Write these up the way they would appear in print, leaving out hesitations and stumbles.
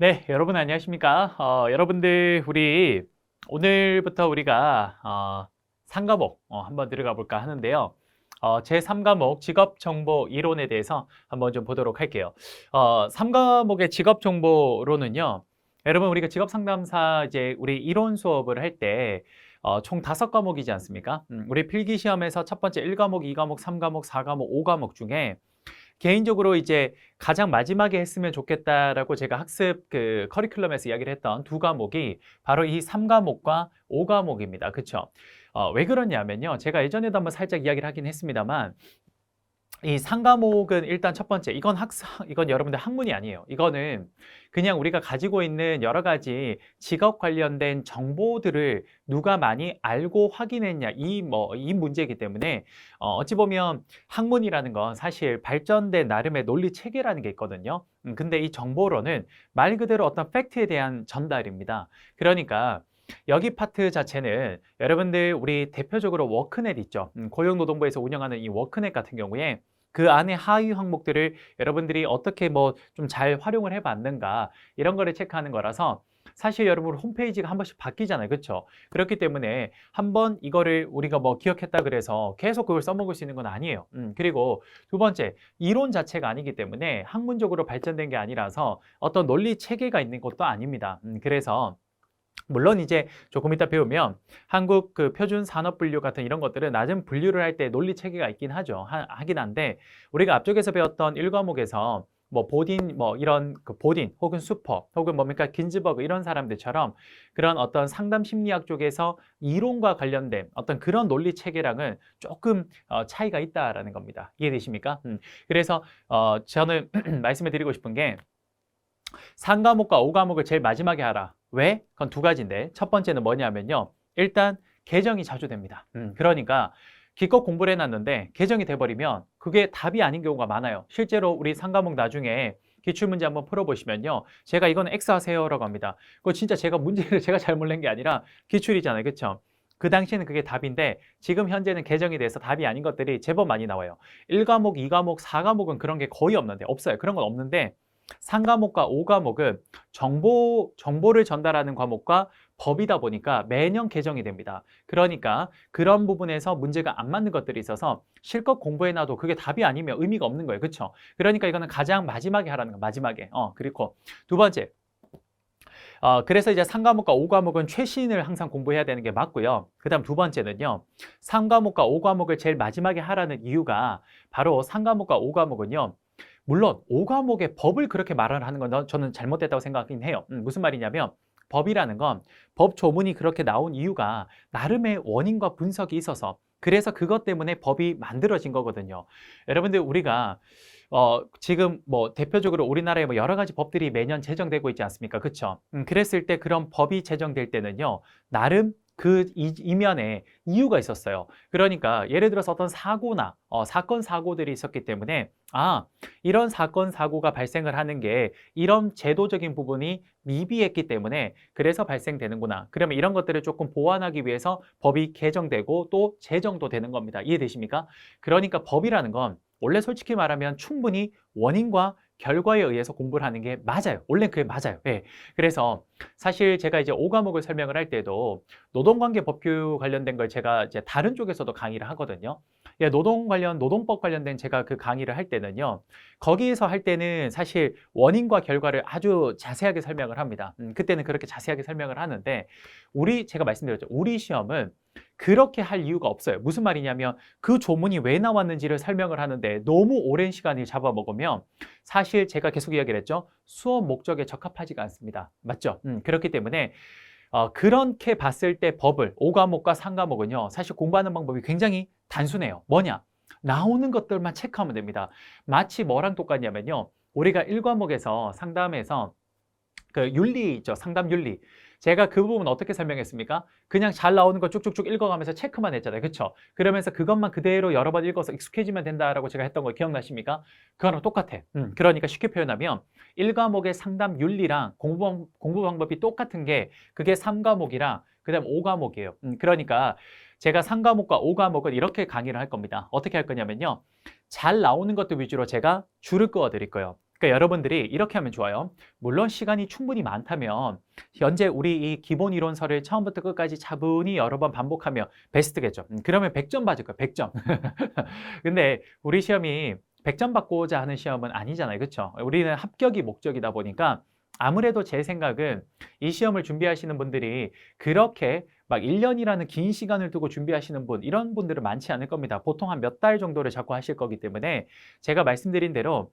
네, 여러분 안녕하십니까? 여러분들 우리 오늘부터 우리가 3과목 한번 들어가 볼까 하는데요. 제 3과목 직업정보 이론에 대해서 한번 좀 보도록 할게요. 3과목의 직업정보로는요. 여러분 우리가 직업상담사 이제 우리 이론 수업을 할 때 총 5과목이지 않습니까? 우리 필기시험에서 첫 번째 1과목, 2과목, 3과목, 4과목, 5과목 중에 개인적으로 이제 가장 마지막에 했으면 좋겠다라고 제가 학습 그 커리큘럼에서 이야기를 했던 두 과목이 바로 이 3과목과 5과목입니다. 그쵸? 왜 그러냐면요. 제가 예전에도 한번 살짝 이야기를 하긴 했습니다만 이 3과목은 일단 첫 번째, 이건 여러분들 학문이 아니에요. 이거는 그냥 우리가 가지고 있는 여러 가지 직업 관련된 정보들을 누가 많이 알고 확인했냐, 이 문제이기 때문에, 어찌 보면 학문이라는 건 사실 발전된 나름의 논리 체계라는 게 있거든요. 근데 이 정보론은 말 그대로 어떤 팩트에 대한 전달입니다. 그러니까, 여기 파트 자체는 여러분들 우리 대표적으로 워크넷 있죠. 고용노동부에서 운영하는 이 워크넷 같은 경우에 그 안에 하위 항목들을 여러분들이 어떻게 뭐 좀 잘 활용을 해봤는가 이런 거를 체크하는 거라서 사실 여러분 홈페이지가 한 번씩 바뀌잖아요. 그렇죠? 그렇기 때문에 한번 이거를 우리가 뭐 기억했다 그래서 계속 그걸 써먹을 수 있는 건 아니에요. 그리고 두 번째, 이론 자체가 아니기 때문에 학문적으로 발전된 게 아니라서 어떤 논리 체계가 있는 것도 아닙니다. 그래서 물론 이제 조금 이따 배우면 한국 그 표준 산업 분류 같은 이런 것들은 낮은 분류를 할 때 논리 체계가 있긴 하긴 한데 우리가 앞쪽에서 배웠던 1과목에서 뭐 보딘 뭐 이런 그 보딘 혹은 수퍼 혹은 뭡니까 긴즈버그 이런 사람들처럼 그런 어떤 상담 심리학 쪽에서 이론과 관련된 어떤 그런 논리 체계랑은 조금 차이가 있다라는 겁니다. 이해되십니까? 그래서 저는 말씀을 드리고 싶은 게 3과목과 5과목을 제일 마지막에 하라. 왜? 그건 두 가지인데 첫 번째는 뭐냐면요. 일단 개정이 자주 됩니다. 그러니까 기껏 공부를 해놨는데 개정이 돼버리면 그게 답이 아닌 경우가 많아요. 실제로 우리 3과목 나중에 기출문제 한번 풀어보시면요. 제가 이건 X 하세요라고 합니다. 그거 진짜 제가 문제를 제가 잘못 낸 게 아니라 기출이잖아요. 그렇죠? 그 당시에는 그게 답인데 지금 현재는 개정이 돼서 답이 아닌 것들이 제법 많이 나와요. 1과목, 2과목, 4과목은 그런 게 거의 없는데 없어요. 그런 건 없는데 3과목과 5과목은 정보를 전달하는 과목과 법이다 보니까 매년 개정이 됩니다. 그러니까 그런 부분에서 문제가 안 맞는 것들이 있어서 실컷 공부해놔도 그게 답이 아니면 의미가 없는 거예요. 그렇죠? 그러니까 이거는 가장 마지막에 하라는 거 마지막에. 그리고 두 번째. 그래서 이제 3과목과 5과목은 최신을 항상 공부해야 되는 게 맞고요. 그 다음 두 번째는요. 3과목과 5과목을 제일 마지막에 하라는 이유가 바로 3과목과 5과목은요. 물론 5과목의 법을 그렇게 말을 하는 건 저는 잘못됐다고 생각하긴 해요. 무슨 말이냐면 법이라는 건 법 조문이 그렇게 나온 이유가 나름의 원인과 분석이 있어서 그래서 그것 때문에 법이 만들어진 거거든요. 여러분들 우리가 지금 뭐 대표적으로 우리나라에 뭐 여러 가지 법들이 매년 제정되고 있지 않습니까? 그렇죠? 그랬을 때 그런 법이 제정될 때는요. 나름 그 이면에 이유가 있었어요. 그러니까 예를 들어서 어떤 사고나 사건 사고들이 있었기 때문에 이런 사건 사고가 발생을 하는 게 이런 제도적인 부분이 미비했기 때문에 그래서 발생되는구나. 그러면 이런 것들을 조금 보완하기 위해서 법이 개정되고 또 제정도 되는 겁니다. 이해되십니까? 그러니까 법이라는 건 원래 솔직히 말하면 충분히 원인과 결과에 의해서 공부를 하는 게 맞아요. 원래 그게 맞아요. 예. 그래서 사실 제가 이제 5과목을 설명을 할 때도 노동관계 법규 관련된 걸 제가 이제 다른 쪽에서도 강의를 하거든요. 예, 노동법 관련된 제가 그 강의를 할 때는요. 거기에서 할 때는 사실 원인과 결과를 아주 자세하게 설명을 합니다. 그때는 그렇게 자세하게 설명을 하는데 제가 말씀드렸죠. 우리 시험은 그렇게 할 이유가 없어요. 무슨 말이냐면 그 조문이 왜 나왔는지를 설명을 하는데 너무 오랜 시간을 잡아먹으면 사실 제가 계속 이야기를 했죠. 수업 목적에 적합하지가 않습니다. 맞죠? 그렇기 때문에 그렇게 봤을 때 법을 5과목과 3과목은요. 사실 공부하는 방법이 굉장히 단순해요. 뭐냐? 나오는 것들만 체크하면 됩니다. 마치 뭐랑 똑같냐면요. 우리가 1과목에서 상담에서 그 윤리 있죠. 상담 윤리. 제가 그 부분 어떻게 설명했습니까? 그냥 잘 나오는 거 쭉쭉쭉 읽어가면서 체크만 했잖아요. 그렇죠? 그러면서 그것만 그대로 여러 번 읽어서 익숙해지면 된다라고 제가 했던 거 기억나십니까? 그거랑 똑같아. 그러니까 쉽게 표현하면 1과목의 상담 윤리랑 공부 방법이 똑같은 게 그게 3과목이랑 그다음 5과목이에요. 그러니까 제가 3과목과 5과목은 이렇게 강의를 할 겁니다. 어떻게 할 거냐면요. 잘 나오는 것들 위주로 제가 줄을 그어 드릴 거예요. 그러니까 여러분들이 이렇게 하면 좋아요. 물론 시간이 충분히 많다면 현재 우리 이 기본 이론서를 처음부터 끝까지 차분히 여러 번 반복하며 베스트겠죠. 그러면 100점 받을 거예요. 100점. 근데 우리 시험이 100점 받고자 하는 시험은 아니잖아요. 그렇죠? 우리는 합격이 목적이다 보니까 아무래도 제 생각은 이 시험을 준비하시는 분들이 그렇게 막 1년이라는 긴 시간을 두고 준비하시는 분, 이런 분들은 많지 않을 겁니다. 보통 한 몇 달 정도를 잡고 하실 거기 때문에 제가 말씀드린 대로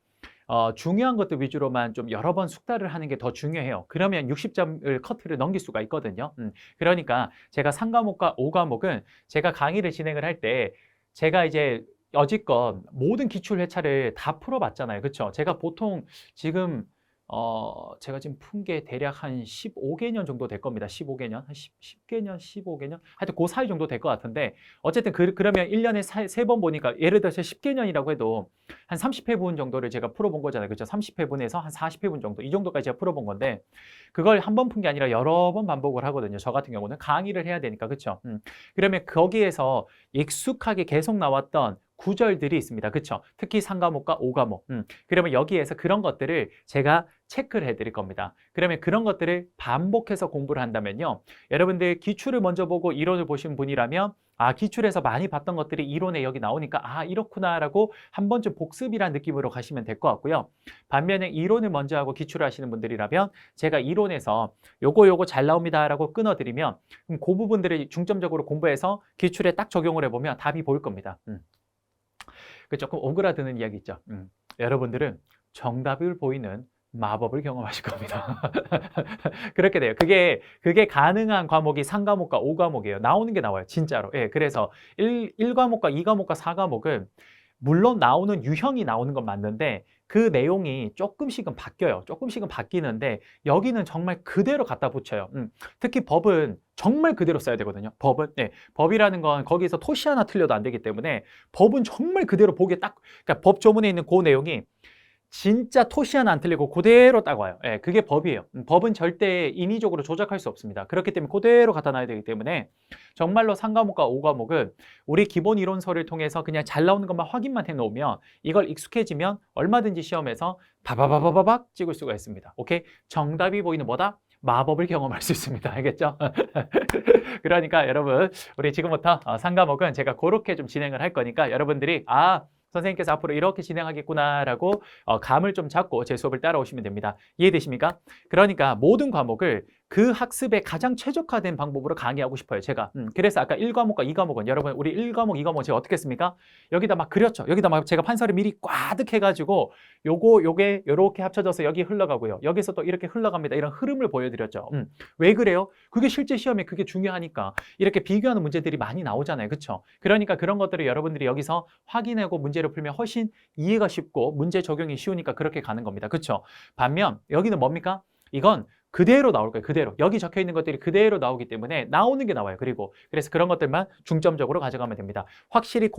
중요한 것들 위주로만 좀 여러 번 숙달을 하는 게 더 중요해요. 그러면 60점을 커트를 넘길 수가 있거든요. 그러니까 제가 3과목과 5과목은 제가 강의를 진행을 할 때 제가 이제 여지껏 모든 기출 회차를 다 풀어봤잖아요. 그렇죠? 제가 보통 지금 제가 지금 푼 게 대략 한 15개년 정도 될 겁니다. 15개년, 한 10개년, 15개년? 하여튼 그 사이 정도 될 것 같은데, 어쨌든 그러면 1년에 3번 보니까, 예를 들어서 10개년이라고 해도 한 30회분 정도를 제가 풀어본 거잖아요. 그렇죠? 30회분에서 한 40회분 정도, 이 정도까지 제가 풀어본 건데, 그걸 한 번 푼 게 아니라 여러 번 반복을 하거든요. 저 같은 경우는 강의를 해야 되니까, 그렇죠? 그러면 거기에서 익숙하게 계속 나왔던 구절들이 있습니다. 그렇죠? 특히 3과목과 5과목. 그러면 여기에서 그런 것들을 제가 체크를 해드릴 겁니다. 그러면 그런 것들을 반복해서 공부를 한다면요. 여러분들 기출을 먼저 보고 이론을 보신 분이라면 기출에서 많이 봤던 것들이 이론에 여기 나오니까 이렇구나라고 한 번쯤 복습이라는 느낌으로 가시면 될 것 같고요. 반면에 이론을 먼저 하고 기출을 하시는 분들이라면 제가 이론에서 요거 잘 나옵니다라고 끊어드리면 그럼 그 부분들을 중점적으로 공부해서 기출에 딱 적용을 해보면 답이 보일 겁니다. 그 조금 오그라드는 이야기 있죠. 여러분들은 정답을 보이는 마법을 경험하실 겁니다. 그렇게 돼요. 그게 가능한 과목이 3과목과 5과목이에요. 나오는 게 나와요. 진짜로. 예, 그래서 1과목과 2과목과 4과목은 물론 나오는 유형이 나오는 건 맞는데 그 내용이 조금씩은 바뀌어요. 조금씩은 바뀌는데 여기는 정말 그대로 갖다 붙여요. 특히 법은 정말 그대로 써야 되거든요. 법은. 네, 법이라는 건 거기서 토시 하나 틀려도 안 되기 때문에 법은 정말 그대로 보기에 딱, 그러니까 법 조문에 있는 그 내용이 진짜 토시 하나 안 틀리고 그대로 딱 와요. 예, 그게 법이에요. 법은 절대 인위적으로 조작할 수 없습니다. 그렇기 때문에 그대로 갖다 놔야 되기 때문에 정말로 3과목과 5과목은 우리 기본 이론서를 통해서 그냥 잘 나오는 것만 확인만 해놓으면 이걸 익숙해지면 얼마든지 시험에서 바바바바바박 찍을 수가 있습니다. 오케이? 정답이 보이는 뭐다? 마법을 경험할 수 있습니다. 알겠죠? 그러니까 여러분, 우리 지금부터 3과목은 제가 그렇게 좀 진행을 할 거니까 여러분들이 선생님께서 앞으로 이렇게 진행하겠구나라고 감을 좀 잡고 제 수업을 따라오시면 됩니다. 이해되십니까? 그러니까 모든 과목을 그 학습에 가장 최적화된 방법으로 강의하고 싶어요, 제가. 그래서 아까 1과목과 2과목은 여러분 우리 1과목, 2과목 제가 어떻게 했습니까? 여기다 막 그렸죠. 여기다 막 제가 판서를 미리 꽈득 해가지고 요게 요렇게 합쳐져서 여기 흘러가고요. 여기서 또 이렇게 흘러갑니다. 이런 흐름을 보여드렸죠. 왜 그래요? 그게 실제 시험에 그게 중요하니까 이렇게 비교하는 문제들이 많이 나오잖아요. 그렇죠? 그러니까 그런 것들을 여러분들이 여기서 확인하고 문제를 풀면 훨씬 이해가 쉽고 문제 적용이 쉬우니까 그렇게 가는 겁니다. 그렇죠? 반면 여기는 뭡니까? 이건 그대로 나올 거예요. 그대로. 여기 적혀 있는 것들이 그대로 나오기 때문에 나오는 게 나와요. 그래서 그런 것들만 중점적으로 가져가면 됩니다. 확실히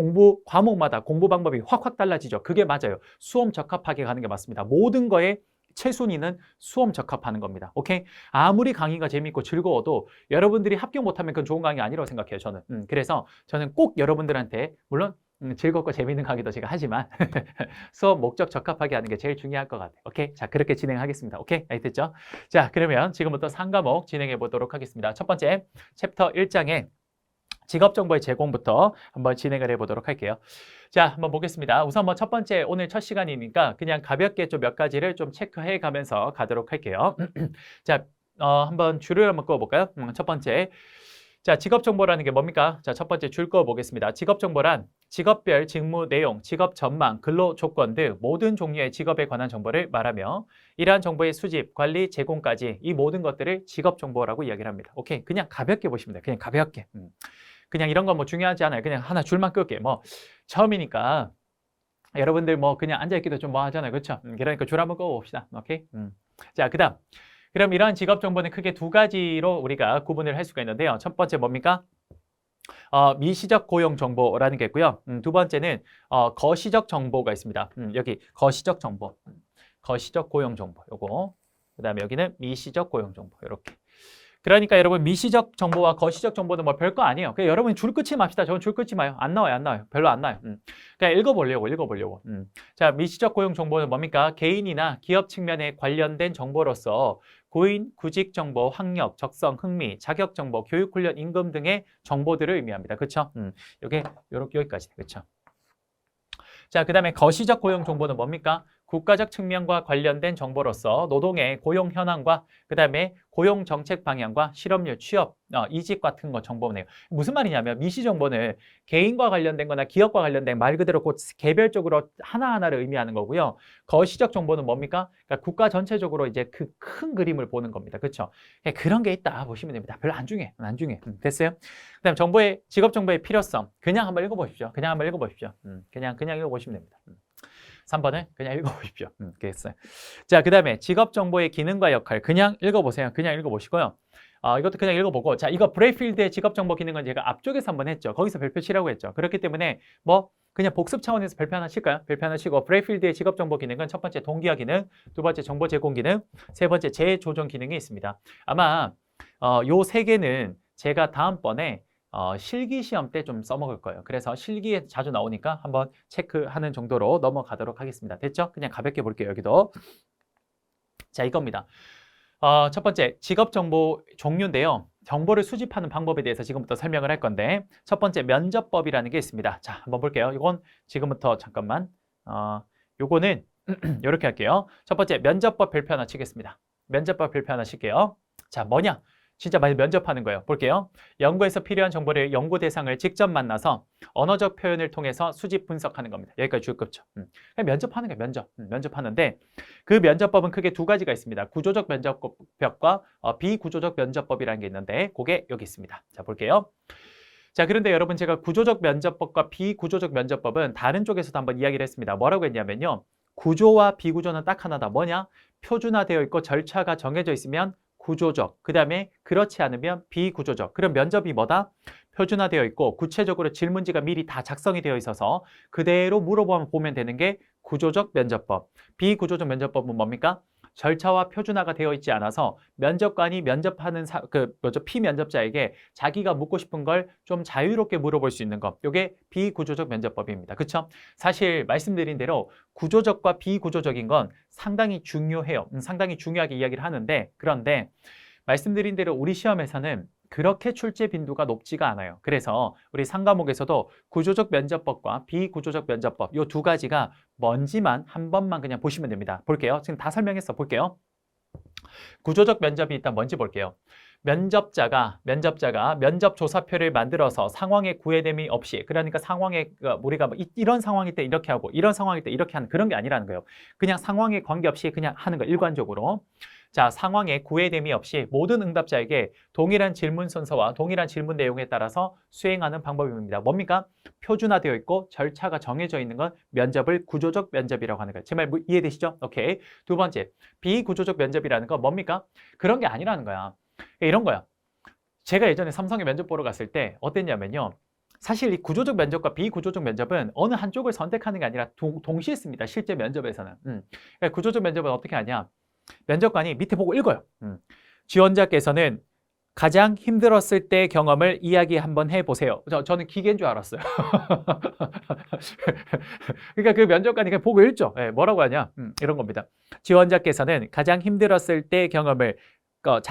과목마다 공부 방법이 확 달라지죠. 그게 맞아요. 수험 적합하게 가는 게 맞습니다. 모든 거에 최순위는 수험 적합하는 겁니다. 오케이? 아무리 강의가 재밌고 즐거워도 여러분들이 합격 못하면 그건 좋은 강의 아니라고 생각해요. 저는. 그래서 저는 꼭 여러분들한테 물론 즐겁고 재밌는 강의도 제가 하지만 수업 목적 적합하게 하는 게 제일 중요할 것 같아요. 오케이? 자, 그렇게 진행하겠습니다. 오케이? 알겠죠? 자, 그러면 지금부터 3과목 진행해 보도록 하겠습니다. 첫 번째, 챕터 1장의 직업정보의 제공부터 한번 진행을 해보도록 할게요. 자, 한번 보겠습니다. 우선 첫 번째, 오늘 첫 시간이니까 그냥 가볍게 좀 몇 가지를 좀 체크해 가면서 가도록 할게요. 자, 한번 줄을 한번 그어볼까요? 첫 번째. 자, 직업정보라는 게 뭡니까? 자, 첫 번째 줄 그어보겠습니다. 직업정보란 직업별 직무 내용, 직업 전망, 근로 조건 등 모든 종류의 직업에 관한 정보를 말하며 이러한 정보의 수집, 관리, 제공까지 이 모든 것들을 직업정보라고 이야기를 합니다. 오케이? 그냥 가볍게 보시면 돼요. 그냥 가볍게. 그냥 이런 건 중요하지 않아요. 그냥 하나 줄만 끌게. 처음이니까 여러분들 그냥 앉아있기도 좀 하잖아요. 그렇죠? 그러니까 줄 한번 그어봅시다. 오케이? 자, 그럼 이러한 직업 정보는 크게 두 가지로 우리가 구분을 할 수가 있는데요. 첫 번째 뭡니까? 미시적 고용 정보라는 게 있고요. 두 번째는 거시적 정보가 있습니다. 여기 거시적 정보, 거시적 고용 정보 요거. 그다음에 여기는 미시적 고용 정보 이렇게. 그러니까 여러분 미시적 정보와 거시적 정보는 뭐 별거 아니에요. 그냥 여러분 줄 끊지 맙시다. 저는 줄 끊지 마요. 안 나와요, 안 나와요. 별로 안 나와요. 그냥 읽어보려고. 자, 미시적 고용 정보는 뭡니까? 개인이나 기업 측면에 관련된 정보로서 고인, 구직 정보, 학력, 적성, 흥미, 자격 정보, 교육 훈련, 임금 등의 정보들을 의미합니다. 그렇죠? 요게 여기까지. 그렇죠? 자, 그 다음에 거시적 고용 정보는 뭡니까? 국가적 측면과 관련된 정보로서 노동의 고용 현황과 그 다음에 고용 정책 방향과 실업률, 취업, 이직 같은 거 정보네요. 무슨 말이냐면 미시 정보는 개인과 관련된 거나 기업과 관련된 말 그대로 그 개별적으로 하나하나를 의미하는 거고요. 거시적 정보는 뭡니까? 그러니까 국가 전체적으로 이제 그 큰 그림을 보는 겁니다. 그렇죠? 그런 게 있다 보시면 됩니다. 별로 안 중요해. 됐어요? 그 다음 정보의, 직업 정보의 필요성. 그냥 한번 읽어보십시오. 그냥 읽어보시면 됩니다. 3번을 그냥 읽어보십시오. 그랬어요. 자, 그 다음에 직업 정보의 기능과 역할. 그냥 읽어보세요. 그냥 읽어보시고요. 이것도 그냥 읽어보고. 자, 이거 브레이필드의 직업 정보 기능은 제가 앞쪽에서 한번 했죠. 거기서 별표 치라고 했죠. 그렇기 때문에 뭐 그냥 복습 차원에서 별표 하나 칠까요? 별표 하나 치고 브레이필드의 직업 정보 기능은 첫 번째 동기화 기능, 두 번째 정보 제공 기능, 세 번째 재조정 기능이 있습니다. 아마 요 세 개는 제가 다음번에 실기 시험 때 좀 써먹을 거예요. 그래서 실기에 자주 나오니까 한번 체크하는 정도로 넘어가도록 하겠습니다. 됐죠? 그냥 가볍게 볼게요. 여기도. 자, 이겁니다. 첫 번째, 직업정보 종류인데요. 정보를 수집하는 방법에 대해서 지금부터 설명을 할 건데 첫 번째, 면접법이라는 게 있습니다. 자, 한번 볼게요. 이건 지금부터 잠깐만. 요거는 이렇게 할게요. 첫 번째, 면접법 별표 하나 치겠습니다. 면접법 별표 하나 칠게요. 자, 뭐냐? 진짜 많이 면접하는 거예요. 볼게요. 연구에서 필요한 정보를 연구 대상을 직접 만나서 언어적 표현을 통해서 수집 분석하는 겁니다. 여기까지 주급죠. 그냥 면접하는 거예요. 면접하는데 그 면접법은 크게 두 가지가 있습니다. 구조적 면접법과 비구조적 면접법이라는 게 있는데 그게 여기 있습니다. 자, 볼게요. 자, 그런데 여러분 제가 구조적 면접법과 비구조적 면접법은 다른 쪽에서도 한번 이야기를 했습니다. 뭐라고 했냐면요. 구조와 비구조는 딱 하나다. 뭐냐? 표준화되어 있고 절차가 정해져 있으면 구조적, 그 다음에 그렇지 않으면 비구조적. 그럼 면접이 뭐다? 표준화되어 있고 구체적으로 질문지가 미리 다 작성이 되어 있어서 그대로 물어보면 되는 게 구조적 면접법. 비구조적 면접법은 뭡니까? 절차와 표준화가 되어 있지 않아서 면접관이 면접하는 피면접자에게 자기가 묻고 싶은 걸 좀 자유롭게 물어볼 수 있는 것. 이게 비구조적 면접법입니다. 그렇죠? 사실 말씀드린 대로 구조적과 비구조적인 건 상당히 중요해요. 상당히 중요하게 이야기를 하는데 그런데 말씀드린 대로 우리 시험에서는 그렇게 출제 빈도가 높지가 않아요. 그래서 우리 상과목에서도 구조적 면접법과 비구조적 면접법 이 두 가지가 뭔지만 한 번만 그냥 보시면 됩니다. 볼게요. 지금 다 설명했어. 볼게요. 구조적 면접이 일단 뭔지 볼게요. 면접자가 면접 조사표를 만들어서 상황에 구애됨이 없이 그러니까 상황에 우리가 이런 상황일 때 이렇게 하고 이런 상황일 때 이렇게 하는 그런 게 아니라는 거예요. 그냥 상황에 관계없이 그냥 하는 거 일관적으로. 자, 상황에 구애됨이 없이 모든 응답자에게 동일한 질문 순서와 동일한 질문 내용에 따라서 수행하는 방법입니다. 뭡니까? 표준화되어 있고 절차가 정해져 있는 건 면접을 구조적 면접이라고 하는 거예요. 제 말 이해되시죠? 오케이. 두 번째, 비구조적 면접이라는 건 뭡니까? 그런 게 아니라는 거야. 이런 거야. 제가 예전에 삼성에 면접 보러 갔을 때 어땠냐면요. 사실 이 구조적 면접과 비구조적 면접은 어느 한쪽을 선택하는 게 아니라 동시에 씁니다. 실제 면접에서는. 그러니까 구조적 면접은 어떻게 하냐. 면접관이 밑에 보고 읽어요. 지원자께서는 가장 힘들었을 때 경험을 이야기 한번 해보세요. 저는 기계인 줄 알았어요. 그러니까 그 면접관이 그냥 보고 읽죠. 네, 뭐라고 하냐. 이런 겁니다. 지원자께서는 가장 힘들었을 때 경험을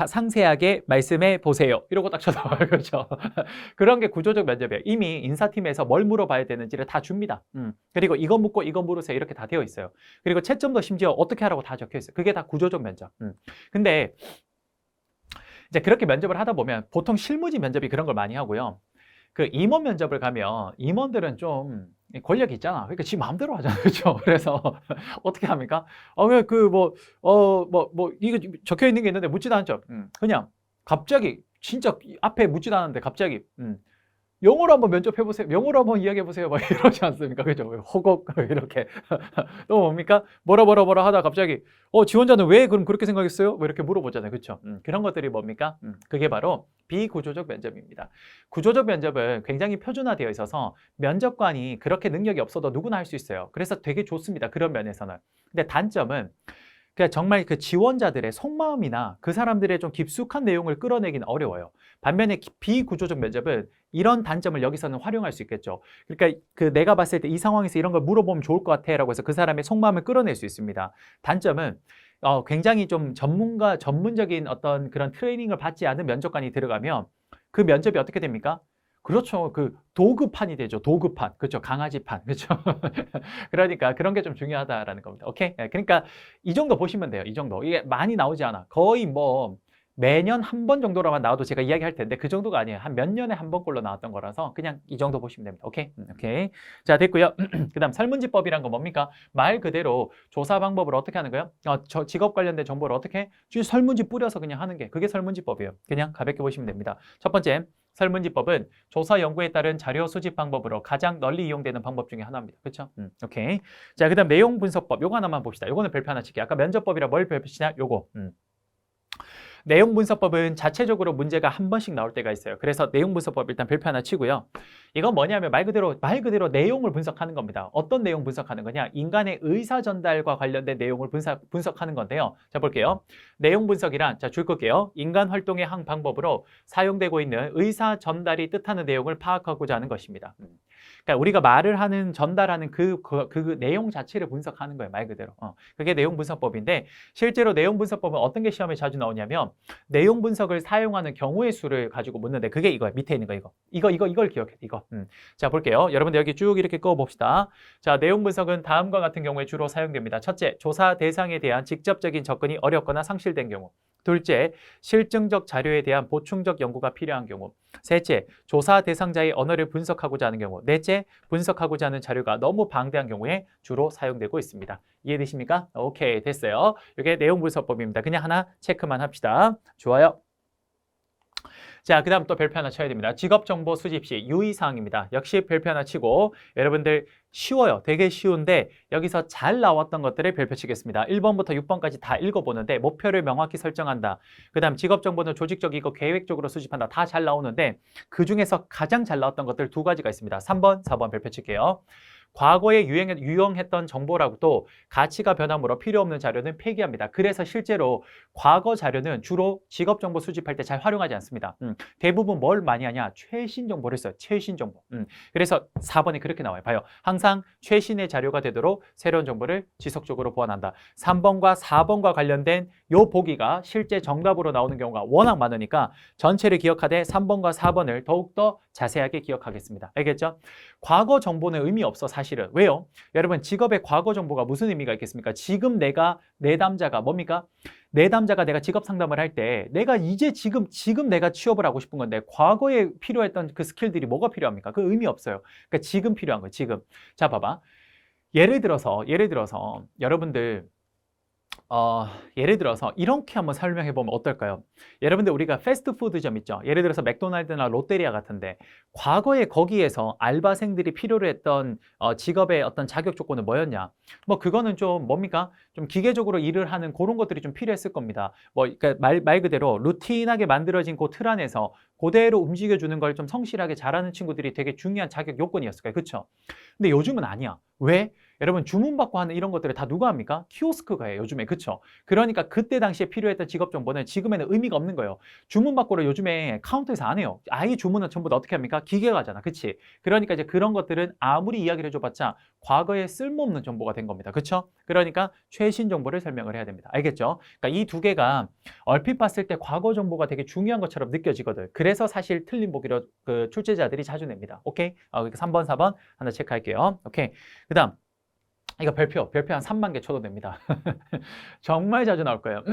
상세하게 말씀해 보세요. 이러고 딱 쳐다봐요. 그렇죠? 그런 게 구조적 면접이에요. 이미 인사팀에서 뭘 물어봐야 되는지를 다 줍니다. 그리고 이거 묻고 이거 물으세요. 이렇게 다 되어 있어요. 그리고 채점도 심지어 어떻게 하라고 다 적혀 있어요. 그게 다 구조적 면접. 근데 이제 그렇게 면접을 하다 보면 보통 실무지 면접이 그런 걸 많이 하고요. 그 임원 면접을 가면 임원들은 좀 권력이 있잖아. 그러니까 지 마음대로 하잖아. 그렇죠? 그래서 어떻게 합니까? 이거 적혀 있는 게 있는데 묻지도 않죠. 그냥 갑자기 진짜 앞에 묻지도 않았는데 갑자기 영어로 한번 면접해보세요. 영어로 한번 이야기해보세요. 막 이러지 않습니까? 그죠? 호곡, 이렇게. 또 뭡니까? 뭐라 하다 갑자기, 지원자는 왜 그럼 그렇게 생각했어요? 뭐 이렇게 물어보잖아요. 그렇죠? 그런 것들이 뭡니까? 그게 바로 비구조적 면접입니다. 구조적 면접은 굉장히 표준화되어 있어서 면접관이 그렇게 능력이 없어도 누구나 할 수 있어요. 그래서 되게 좋습니다. 그런 면에서는. 근데 단점은 그러니까 정말 그 지원자들의 속마음이나 그 사람들의 좀 깊숙한 내용을 끌어내기는 어려워요. 반면에 비구조적 면접은 이런 단점을 여기서는 활용할 수 있겠죠. 그러니까 그 내가 봤을 때 이 상황에서 이런 걸 물어보면 좋을 것 같아 라고 해서 그 사람의 속마음을 끌어낼 수 있습니다. 단점은 굉장히 좀 전문적인 어떤 그런 트레이닝을 받지 않은 면접관이 들어가면 그 면접이 어떻게 됩니까? 그렇죠. 그 도구판이 되죠. 도구판. 그렇죠. 강아지판. 그렇죠. 그러니까 그런 게 좀 중요하다라는 겁니다. 오케이? 예, 그러니까 이 정도 보시면 돼요. 이 정도. 이게 많이 나오지 않아. 거의 뭐 매년 한 번 정도로만 나와도 제가 이야기할 텐데 그 정도가 아니에요. 한 몇 년에 한 번꼴로 나왔던 거라서 그냥 이 정도 보시면 됩니다. 오케이? 오케이. 자, 됐고요. 그다음 설문지법이란 건 뭡니까? 말 그대로 조사 방법을 어떻게 하는 거예요? 저 직업 관련된 정보를 어떻게? 설문지 뿌려서 그냥 하는 게 그게 설문지법이에요. 그냥 가볍게 보시면 됩니다. 첫 번째, 설문지법은 조사 연구에 따른 자료 수집 방법으로 가장 널리 이용되는 방법 중에 하나입니다. 그렇죠? 오케이. 자, 그다음 내용 분석법. 요거 하나만 봅시다. 요거는 별표 하나 칠게요. 아까 면접법이라 뭘 별표치냐? 요거. 내용 분석법은 자체적으로 문제가 한 번씩 나올 때가 있어요. 그래서 내용 분석법 일단 별표 하나 치고요. 이건 뭐냐면 말 그대로 내용을 분석하는 겁니다. 어떤 내용 분석하는 거냐? 인간의 의사 전달과 관련된 내용을 분석하는 건데요. 자, 볼게요. 내용 분석이란 자, 줄 끌게요. 인간 활동의 한 방법으로 사용되고 있는 의사 전달이 뜻하는 내용을 파악하고자 하는 것입니다. 그러니까 우리가 말을 하는 전달하는 그 내용 자체를 분석하는 거예요. 말 그대로. 그게 내용 분석법인데 실제로 내용 분석법은 어떤 게 시험에 자주 나오냐면 내용 분석을 사용하는 경우의 수를 가지고 묻는데 그게 이거예요. 밑에 있는 거 이걸 기억해. 이거. 자, 볼게요. 여러분들 여기 쭉 이렇게 꺼 봅시다. 자, 내용 분석은 다음과 같은 경우에 주로 사용됩니다. 첫째, 조사 대상에 대한 직접적인 접근이 어렵거나 상실된 경우. 둘째, 실증적 자료에 대한 보충적 연구가 필요한 경우. 셋째, 조사 대상자의 언어를 분석하고자 하는 경우. 넷째, 분석하고자 하는 자료가 너무 방대한 경우에 주로 사용되고 있습니다. 이해되십니까? 오케이, 됐어요. 이게 내용 분석법입니다. 그냥 하나 체크만 합시다. 좋아요. 자, 그 다음 또 별표 하나 쳐야 됩니다. 직업정보 수집 시 유의사항입니다. 역시 별표 하나 치고 여러분들 쉬워요. 되게 쉬운데 여기서 잘 나왔던 것들을 별표 치겠습니다. 1번부터 6번까지 다 읽어보는데 목표를 명확히 설정한다. 그 다음 직업정보는 조직적이고 계획적으로 수집한다. 다 잘 나오는데 그중에서 가장 잘 나왔던 것들 두 가지가 있습니다. 3번, 4번 별표 칠게요. 과거에 유용했던 정보라고도 가치가 변함으로 필요 없는 자료는 폐기합니다. 그래서 실제로 과거 자료는 주로 직업정보 수집할 때 잘 활용하지 않습니다. 대부분 뭘 많이 하냐? 최신 정보를 써요. 최신 정보. 그래서 4번이 그렇게 나와요. 봐요. 항상 최신의 자료가 되도록 새로운 정보를 지속적으로 보완한다. 3번과 4번과 관련된 요 보기가 실제 정답으로 나오는 경우가 워낙 많으니까 전체를 기억하되 3번과 4번을 더욱더 자세하게 기억하겠습니다. 알겠죠? 과거 정보는 의미 없어 사실은. 왜요? 여러분 직업의 과거 정보가 무슨 의미가 있겠습니까? 지금 내가 내담자가 뭡니까? 내담자가 내가 직업 상담을 할 때 내가 이제 지금 내가 취업을 하고 싶은 건데 과거에 필요했던 그 스킬들이 뭐가 필요합니까? 그 의미 없어요. 그러니까 지금 필요한 거예요. 지금. 자, 봐봐. 예를 들어서 여러분들 예를 들어서 이렇게 한번 설명해 보면 어떨까요? 여러분들 우리가 패스트푸드점 있죠? 예를 들어서 맥도날드나 롯데리아 같은데 과거에 거기에서 알바생들이 필요로 했던 직업의 어떤 자격 조건은 뭐였냐? 뭐 그거는 좀 뭡니까? 좀 기계적으로 일을 하는 그런 것들이 좀 필요했을 겁니다. 뭐 그러니까 말 그대로 루틴하게 만들어진 그 틀 안에서 그대로 움직여주는 걸 좀 성실하게 잘하는 친구들이 되게 중요한 자격 요건이었을 거예요. 그렇죠? 근데 요즘은 아니야. 왜? 여러분 주문받고 하는 이런 것들을 다 누가 합니까? 키오스크가 해요. 요즘에. 그쵸? 그러니까 그때 당시에 필요했던 직업 정보는 지금에는 의미가 없는 거예요. 주문받고를 요즘에 카운터에서 안 해요. 아예 주문은 전부 다 어떻게 합니까? 기계가 하잖아. 그치? 그러니까 이제 그런 것들은 아무리 이야기를 해줘봤자 과거에 쓸모없는 정보가 된 겁니다. 그쵸? 그러니까 최신 정보를 설명을 해야 됩니다. 알겠죠? 그러니까 이 두 개가 얼핏 봤을 때 과거 정보가 되게 중요한 것처럼 느껴지거든. 그래서 사실 틀린 보기로 그 출제자들이 자주 냅니다. 오케이? 그러니까 3번, 4번 하나 체크할게요. 오케이. 그 다음. 이거 별표 한 3만 개 쳐도 됩니다. 정말 자주 나올 거예요.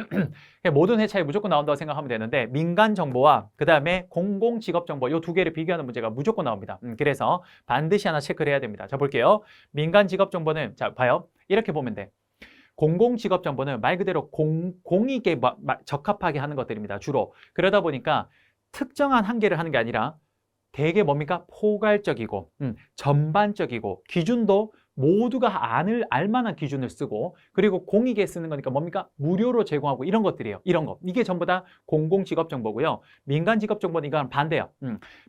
모든 회차에 무조건 나온다고 생각하면 되는데 민간 정보와 그 다음에 공공 직업 정보 이 두 개를 비교하는 문제가 무조건 나옵니다. 그래서 반드시 하나 체크를 해야 됩니다. 자, 볼게요. 민간 직업 정보는 자, 봐요. 이렇게 보면 돼. 공공 직업 정보는 말 그대로 공익에 적합하게 하는 것들입니다. 주로. 그러다 보니까 특정한 한계를 하는 게 아니라 되게 뭡니까? 포괄적이고 전반적이고 기준도 모두가 알만한 기준을 쓰고 그리고 공익에 쓰는 거니까 뭡니까? 무료로 제공하고 이런 것들이에요. 이런 거. 이게 전부 다 공공직업정보고요. 민간직업정보는 이건 반대예요.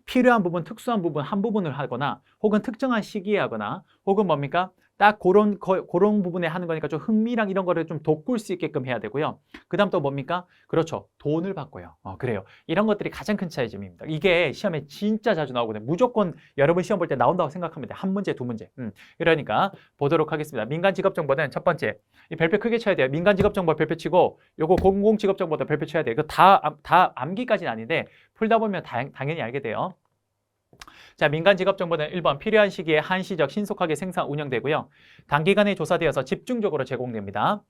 필요한 부분, 특수한 부분, 한 부분을 하거나 혹은 특정한 시기에 하거나 혹은 뭡니까? 딱 그런 부분에 하는 거니까 좀 흥미랑 이런 거를 좀 돋굴 수 있게끔 해야 되고요. 그 다음 또 뭡니까? 그렇죠. 돈을 바꿔요. 그래요. 이런 것들이 가장 큰 차이점입니다. 이게 시험에 진짜 자주 나오거든요. 무조건 여러분 시험 볼 때 나온다고 생각하면 돼. 한 문제, 두 문제. 그러니까 보도록 하겠습니다. 민간 직업 정보는 첫 번째, 이 별표 크게 쳐야 돼요. 민간 직업 정보 별표 치고, 요거 공공 직업 정보도 별표 쳐야 돼요. 이거 다 암기까지는 아닌데 풀다 보면 당연히 알게 돼요. 자, 민간 직업 정보는 1번 필요한 시기에 한시적 신속하게 생산 운영되고요. 단기간에 조사되어서 집중적으로 제공됩니다.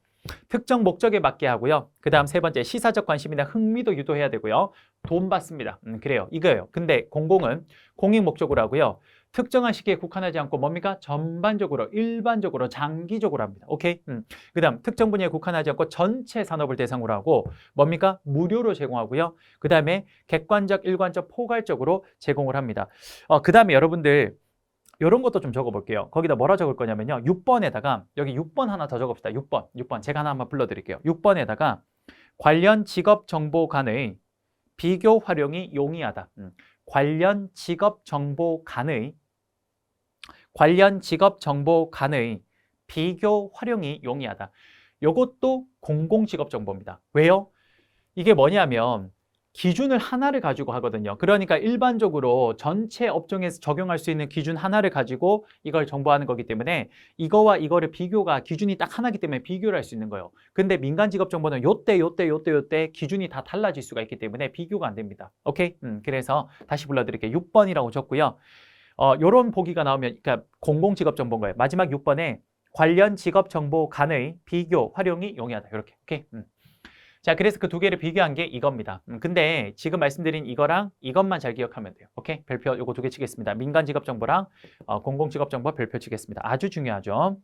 특정 목적에 맞게 하고요. 그 다음 세 번째 시사적 관심이나 흥미도 유도해야 되고요. 돈 받습니다. 그래요. 이거예요. 근데 공공은 공익 목적으로 하고요. 특정한 시기에 국한하지 않고 뭡니까? 전반적으로, 일반적으로, 장기적으로 합니다. 오케이? 그 다음 특정 분야에 국한하지 않고 전체 산업을 대상으로 하고 뭡니까? 무료로 제공하고요. 그 다음에 객관적, 일관적, 포괄적으로 제공을 합니다. 그 다음에 여러분들 이런 것도 좀 적어볼게요. 거기다 뭐라 적을 거냐면요. 6번에다가 여기 6번 하나 더 적읍시다. 6번 제가 하나 한번 불러드릴게요. 6번에다가 관련 직업 정보 간의 비교 활용이 용이하다. 관련 직업 정보 간의 비교 활용이 용이하다. 이것도 공공 직업 정보입니다. 왜요? 이게 뭐냐면 기준을 하나를 가지고 하거든요. 그러니까 일반적으로 전체 업종에서 적용할 수 있는 기준 하나를 가지고 이걸 정보하는 거기 때문에 이거와 이거를 비교가 기준이 딱 하나이기 때문에 비교를 할 수 있는 거예요. 근데 민간 직업 정보는 요때 기준이 다 달라질 수가 있기 때문에 비교가 안 됩니다. 오케이? 그래서 다시 불러드릴게요. 6번이라고 적고요. 요런 보기가 나오면 그러니까 공공 직업 정보인 거예요. 마지막 6번에 관련 직업 정보 간의 비교 활용이 용이하다. 이렇게. 오케이? 자, 그래서 그 두 개를 비교한 게 이겁니다. 근데 지금 말씀드린 이거랑 이것만 잘 기억하면 돼요. 오케이? 별표 요거 두 개 치겠습니다. 민간 직업 정보랑 공공 직업 정보 별표 치겠습니다. 아주 중요하죠.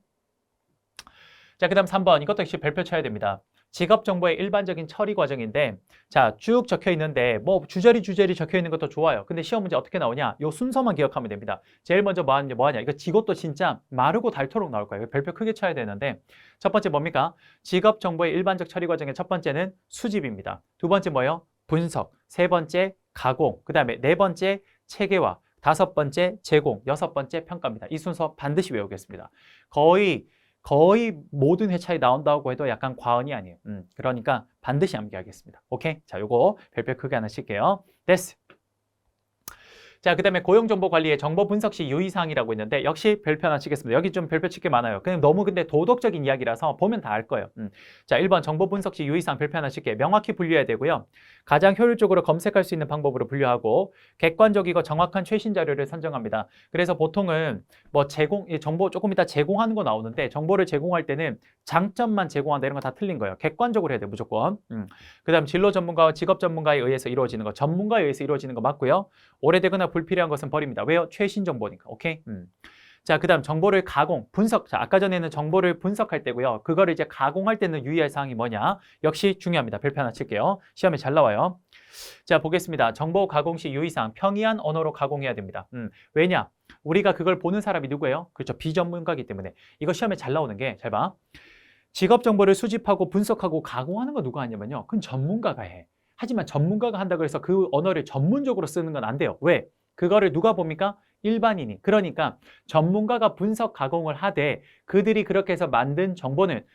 자, 그 다음 3번. 이것도 역시 별표 쳐야 됩니다. 직업 정보의 일반적인 처리 과정인데 자, 쭉 적혀 있는데 뭐 주저리 적혀 있는 것도 좋아요. 근데 시험 문제 어떻게 나오냐? 요 순서만 기억하면 됩니다. 제일 먼저 뭐 하냐? 이거 이것도 진짜 마르고 닳도록 나올 거예요. 별표 크게 쳐야 되는데 첫 번째 뭡니까? 직업 정보의 일반적 처리 과정의 첫 번째는 수집입니다. 두 번째 뭐예요? 분석. 세 번째 가공. 그 다음에 네 번째 체계화. 다섯 번째 제공. 여섯 번째 평가입니다. 이 순서 반드시 외우겠습니다. 거의 모든 회차에 나온다고 해도 약간 과언이 아니에요. 그러니까 반드시 암기하겠습니다. 오케이? 자, 요거 별표 크게 하나 칠게요. 됐어. 자, 그 다음에 고용정보관리의 정보 분석 시 유의사항이라고 있는데 역시 별표 하나 치겠습니다. 여기 좀 별표 칠게 많아요. 그냥 너무 근데 도덕적인 이야기라서 보면 다 알 거예요. 자, 1번 정보 분석 시 유의사항 별표 하나 칠게. 명확히 분류해야 되고요. 가장 효율적으로 검색할 수 있는 방법으로 분류하고 객관적이고 정확한 최신 자료를 선정합니다. 그래서 보통은 뭐 정보 조금 이따 제공하는 거 나오는데 정보를 제공할 때는 장점만 제공한다 이런 거 다 틀린 거예요. 객관적으로 해야 돼 무조건. 그 다음 진로 전문가와 직업 전문가에 의해서 이루어지는 거, 전문가에 의해서 이루어지는 거 맞고요. 오래되거나 불필요한 것은 버립니다. 왜요? 최신 정보니까. 오케이? 자, 그 다음 정보를 분석. 자, 아까 전에는 정보를 분석할 때고요. 그거를 이제 가공할 때는 유의할 사항이 뭐냐? 역시 중요합니다. 별표 하나 칠게요. 시험에 잘 나와요. 자, 보겠습니다. 정보 가공 시 유의사항. 평이한 언어로 가공해야 됩니다. 왜냐? 우리가 그걸 보는 사람이 누구예요? 그렇죠. 비전문가이기 때문에. 이거 시험에 잘 나오는 게, 잘 봐. 직업 정보를 수집하고 분석하고 가공하는 거 누가 하냐면요. 그건 전문가가 해. 하지만 전문가가 한다고 해서 그 언어를 전문적으로 쓰는 건 안 돼요. 왜? 그거를 누가 봅니까? 일반인이. 그러니까 전문가가 분석 가공을 하되 그들이 그렇게 해서 만든 정보는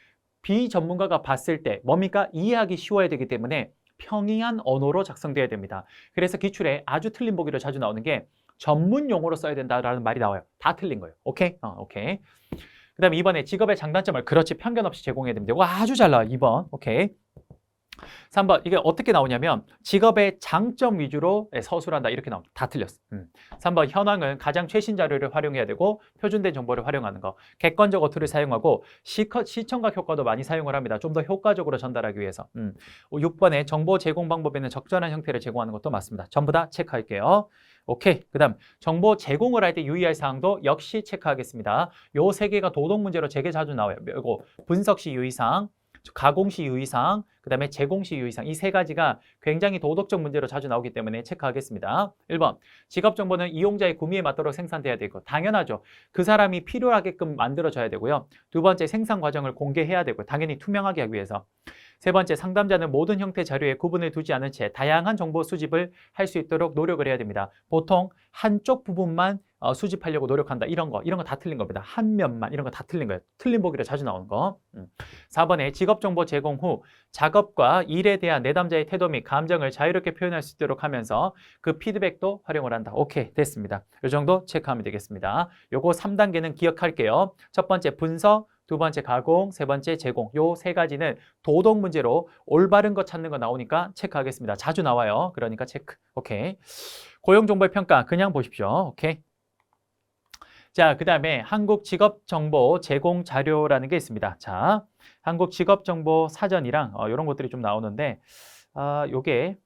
비전문가가 봤을 때 뭡니까? 이해하기 쉬워야 되기 때문에 평이한 언어로 작성돼야 됩니다. 그래서 기출에 아주 틀린 보기로 자주 나오는 게 전문 용어로 써야 된다라는 말이 나와요. 다 틀린 거예요. 오케이? 오케이. 그 다음에 2번에 직업의 장단점을 그렇지 편견 없이 제공해야 됩니다. 이거 아주 잘 나와요. 2번. 오케이. 3번 이게 어떻게 나오냐면 직업의 장점 위주로 서술한다 이렇게 나옵니다. 다 틀렸어. 3번 현황은 가장 최신 자료를 활용해야 되고 표준된 정보를 활용하는 거. 객관적 어투를 사용하고 시청각 효과도 많이 사용을 합니다. 좀 더 효과적으로 전달하기 위해서. 6번에 정보 제공 방법에는 적절한 형태를 제공하는 것도 맞습니다. 전부 다 체크할게요. 오케이. 그 다음 정보 제공을 할 때 유의할 사항도 역시 체크하겠습니다. 요 세 개가 도덕 문제로 되게 자주 나와요. 이거 분석 시 유의사항, 가공 시 유의사항, 그 다음에 제공 시 유의사항 이 세 가지가 굉장히 도덕적 문제로 자주 나오기 때문에 체크하겠습니다. 1번 직업 정보는 이용자의 구매에 맞도록 생산돼야 되고 당연하죠. 그 사람이 필요하게끔 만들어져야 되고요. 두 번째 생산 과정을 공개해야 되고 당연히 투명하게 하기 위해서. 세 번째 상담자는 모든 형태 자료에 구분을 두지 않은 채 다양한 정보 수집을 할 수 있도록 노력을 해야 됩니다. 보통 한쪽 부분만 수집하려고 노력한다. 이런 거 다 틀린 겁니다. 한 면만 이런 거 다 틀린 거예요. 틀린 보기로 자주 나오는 거. 4번에 직업정보 제공 후 작업과 일에 대한 내담자의 태도 및 감정을 자유롭게 표현할 수 있도록 하면서 그 피드백도 활용을 한다. 오케이, 됐습니다. 이 정도 체크하면 되겠습니다. 요거 3단계는 기억할게요. 첫 번째 분석, 두 번째 가공, 세 번째 제공. 요 세 가지는 도덕 문제로 올바른 거 찾는 거 나오니까 체크하겠습니다. 자주 나와요. 그러니까 체크. 오케이. 고용정보의 평가 그냥 보십시오. 오케이. 자, 그 다음에 한국직업정보 제공 자료라는 게 있습니다. 자, 한국직업정보 사전이랑 이런 것들이 좀 나오는데 요게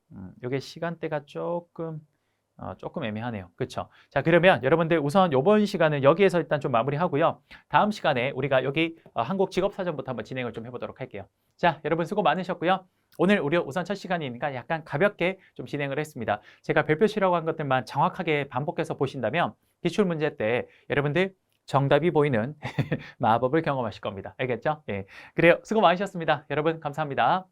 시간대가 조금 애매하네요. 그렇죠? 자, 그러면 여러분들 우선 이번 시간은 여기에서 일단 좀 마무리하고요. 다음 시간에 우리가 여기 한국직업사전부터 한번 진행을 좀 해보도록 할게요. 자, 여러분 수고 많으셨고요. 오늘 우리 우선 첫 시간이니까 약간 가볍게 좀 진행을 했습니다. 제가 별표시라고 한 것들만 정확하게 반복해서 보신다면 기출문제 때 여러분들 정답이 보이는 마법을 경험하실 겁니다. 알겠죠? 예. 그래요. 수고 많으셨습니다. 여러분 감사합니다.